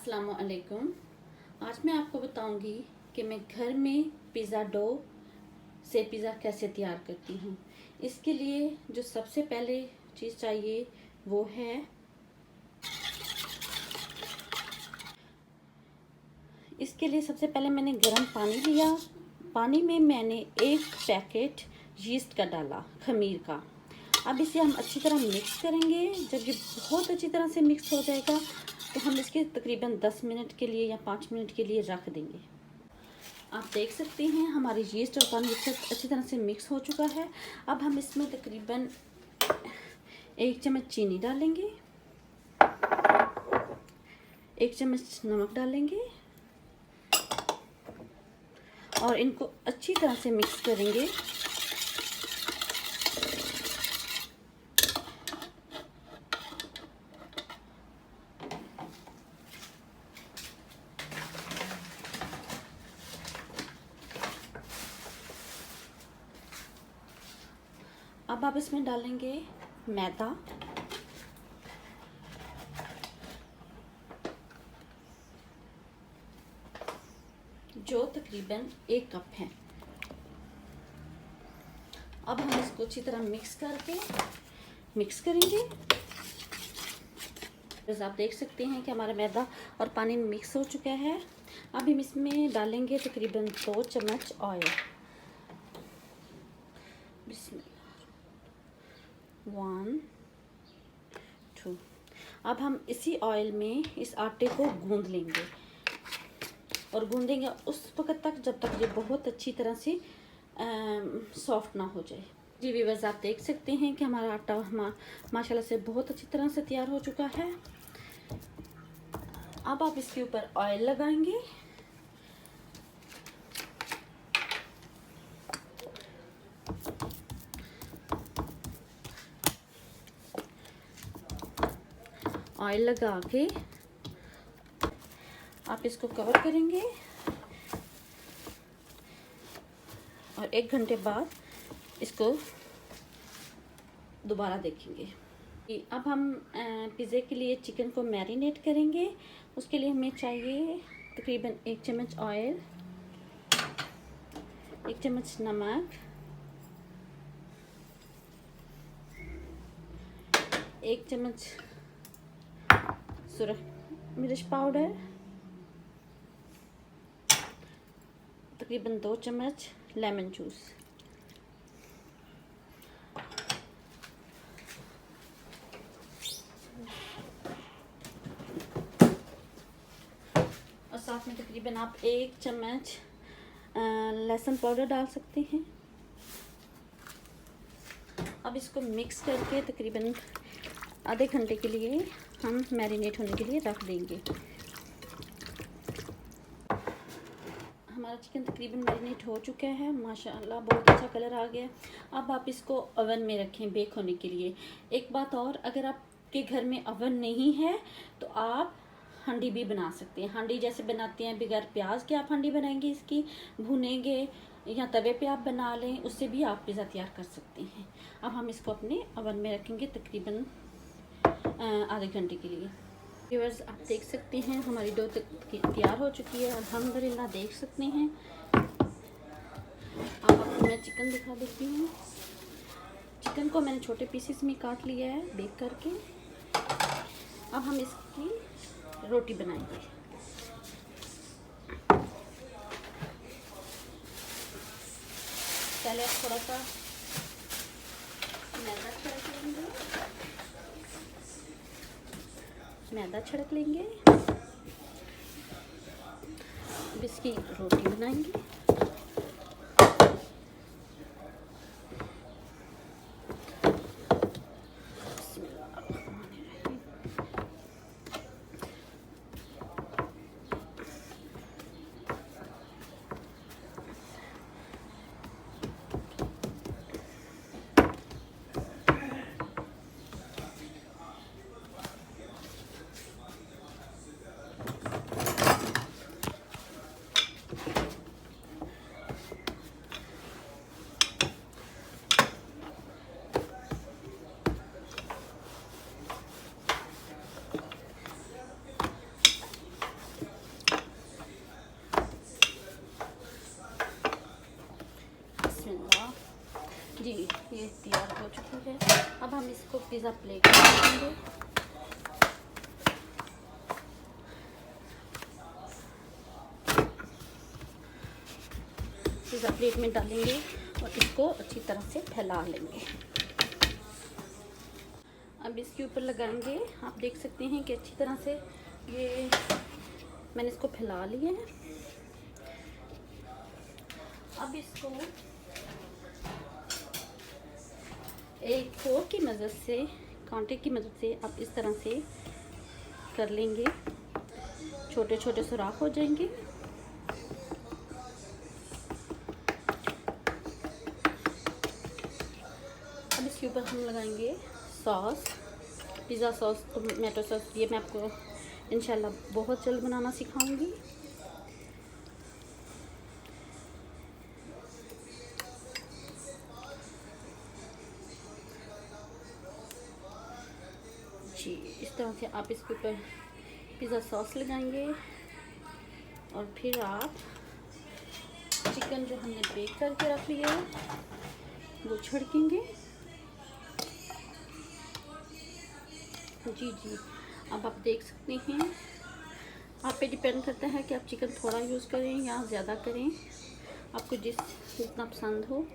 अस्सलामुअलैकुम। आज मैं आपको बताऊंगी कि मैं घर में पिज़्ज़ा डो से पिज़्ज़ा कैसे तैयार करती हूँ। इसके लिए जो सबसे पहले चीज़ चाहिए वो है इसके लिए सबसे पहले मैंने गर्म पानी लिया। पानी में मैंने एक पैकेट यीस्ट का डाला, खमीर का। अब इसे हम अच्छी तरह मिक्स करेंगे। जब ये बहुत अच्छी तरह से मिक्स हो जाएगा तो हम इसके तकरीबन 10 मिनट के लिए या 5 मिनट के लिए रख देंगे। आप देख सकते हैं हमारी यीस्ट और पानी अच्छी तरह से मिक्स हो चुका है। अब हम इसमें तकरीबन 1 चम्मच चीनी डालेंगे, 1 चम्मच नमक डालेंगे और इनको अच्छी तरह से मिक्स करेंगे। अब आप इसमें डालेंगे मैदा, जो तकरीबन 1 कप है। अब हम इसको अच्छी तरह मिक्स करेंगे। बस आप देख सकते हैं कि हमारा मैदा और पानी मिक्स हो चुका है। अब हम इसमें डालेंगे तकरीबन 2 चम्मच ऑयल। 1 2। अब हम इसी ऑयल में इस आटे को गूंद लेंगे और गूंदेंगे उस वक्त तक जब तक ये बहुत अच्छी तरह से सॉफ्ट ना हो जाए। जी व्यूअर्स, आप देख सकते हैं कि हमारा आटा माशाल्लाह से बहुत अच्छी तरह से तैयार हो चुका है। अब आप इसके ऊपर ऑयल लगाएंगे। ऑयल लगा के आप इसको कवर करेंगे और 1 घंटे बाद इसको दोबारा देखेंगे। अब हम पिज़्ज़े के लिए चिकन को मैरिनेट करेंगे। उसके लिए हमें चाहिए तकरीबन 1 चम्मच ऑयल, 1 चम्मच नमक, 1 चम्मच सुरख मिर्च पाउडर, तकरीबन 2 चम्मच लेमन जूस। और साथ में तकरीबन आप 1 चम्मच लहसुन पाउडर डाल सकते हैं। अब इसको मिक्स करके तकरीबन आधे घंटे के लिए हम मैरिनेट होने के लिए रख देंगे। हमारा चिकन तकरीबन मैरिनेट हो चुका है। माशाल्लाह बहुत अच्छा कलर आ गया। अब आप इसको ओवन में रखें बेक होने के लिए। एक बात और, अगर आपके घर में ओवन नहीं है तो आप हांडी भी बना सकते हैं। हांडी जैसे बनाते हैं बगैर प्याज के, आप हांडी बनाएंगे, इसकी भूनेंगे या तवे पे आप बना लें, उससे भी आप पिज़्ज़ा तैयार कर सकते हैं। अब हम इसको अपने ओवन में रखेंगे तकरीबन आधे घंटे के लिए। व्यूअर्स, आप देख सकते हैं हमारी डो तैयार हो चुकी है। अल्हम्दुलिल्लाह देख सकते हैं। अब आपको मैं चिकन दिखा देती हूँ। चिकन को मैंने छोटे पीसेस में काट लिया है बेक करके। अब हम इसकी रोटी बनाएंगे। पहले आप थोड़ा सा मैदा छिड़क लेंगे। अब इसकी रोटी बनाएंगे। पिज़्ज़ा प्लेट में डालेंगे। पिज़्ज़ा प्लेट में डालेंगे और इसको अच्छी तरह से फैला लेंगे। अब इसके ऊपर लगाएंगे। आप देख सकते हैं कि अच्छी तरह से ये मैंने इसको फैला लिया है। अब इसको एक फोर्क की मदद से, कांटे की मदद से आप इस तरह से कर लेंगे, छोटे छोटे सुराख हो जाएंगे। अब इसके ऊपर हम लगाएंगे sauce, pizza sauce, tomato sauce. ये मैं आपको इंशाल्लाह बहुत जल्द बनाना सिखाऊंगी। जी, इस तरह से आप इसके ऊपर पिज़्ज़ा सॉस लगाएंगे और फिर आप चिकन जो हमने बेक करके रख लिया है वो छिड़केंगे। जी, अब आप देख सकते हैं, आप पे डिपेंड करता है कि आप चिकन थोड़ा यूज़ करें या ज़्यादा करें, आपको जितना पसंद हो।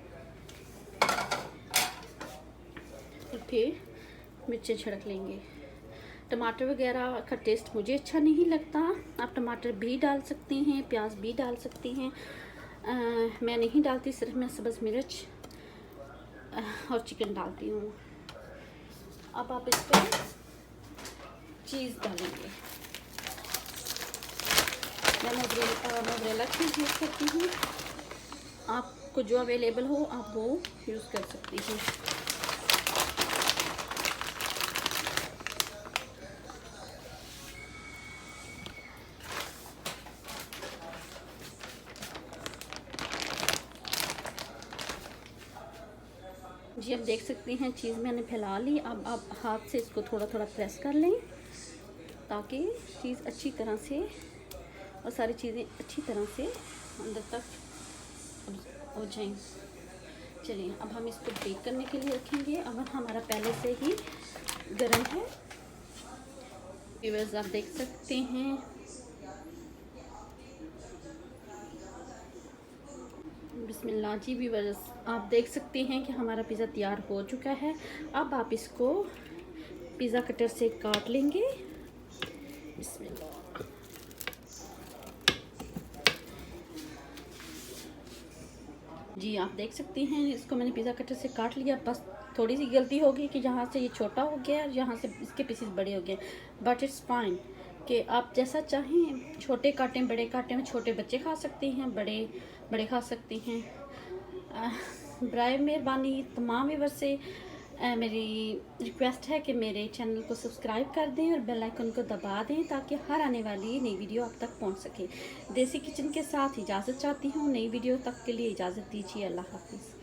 और फिर मिर्चें छिड़क लेंगे। टमाटर वगैरह का टेस्ट मुझे अच्छा नहीं लगता, आप टमाटर भी डाल सकते हैं, प्याज भी डाल सकते हैं। मैं नहीं डालती, सिर्फ मैं सब्ज़ मिर्च और चिकन डालती हूँ। अब आप इस पर चीज़ डालेंगे। मैं मोज़रेला चीज़ यूज़ करती हूँ, आपको जो अवेलेबल हो आप वो यूज़ कर सकती हैं। जी, आप देख सकते हैं चीज़ मैंने फैला ली। अब आप हाथ से इसको थोड़ा थोड़ा प्रेस कर लें ताकि चीज़ अच्छी तरह से और सारी चीज़ें अच्छी तरह से अंदर तक हो जाएं। चलिए, अब हम इसको बेक करने के लिए रखेंगे। अब हमारा पहले से ही गर्म है। व्यूअर्स, आप देख सकते हैं बिस्मिल्लाह। जी व्यूअर्स, आप देख सकते हैं कि हमारा पिज़्ज़ा तैयार हो चुका है। अब आप इसको पिज़्ज़ा कटर से काट लेंगे। बिस्मिल्लाह। जी, आप देख सकते हैं इसको मैंने पिज़्ज़ा कटर से काट लिया। बस थोड़ी सी गलती होगी कि यहाँ से ये छोटा हो गया और यहाँ से इसके पीसेस बड़े हो गए, बट इट्स फाइन कि आप जैसा चाहें, छोटे काटें बड़े काटें। छोटे बच्चे खा सकते हैं, बड़े खा सकते हैं। बराए मेहरबानी तमाम व्यूअर्स से मेरी रिक्वेस्ट है कि मेरे चैनल को सब्सक्राइब कर दें और बेल आइकन को दबा दें ताकि हर आने वाली नई वीडियो आप तक पहुंच सके। देसी किचन के साथ इजाज़त चाहती हूँ। नई वीडियो तक के लिए इजाज़त दीजिए। अल्लाह हाफिज़।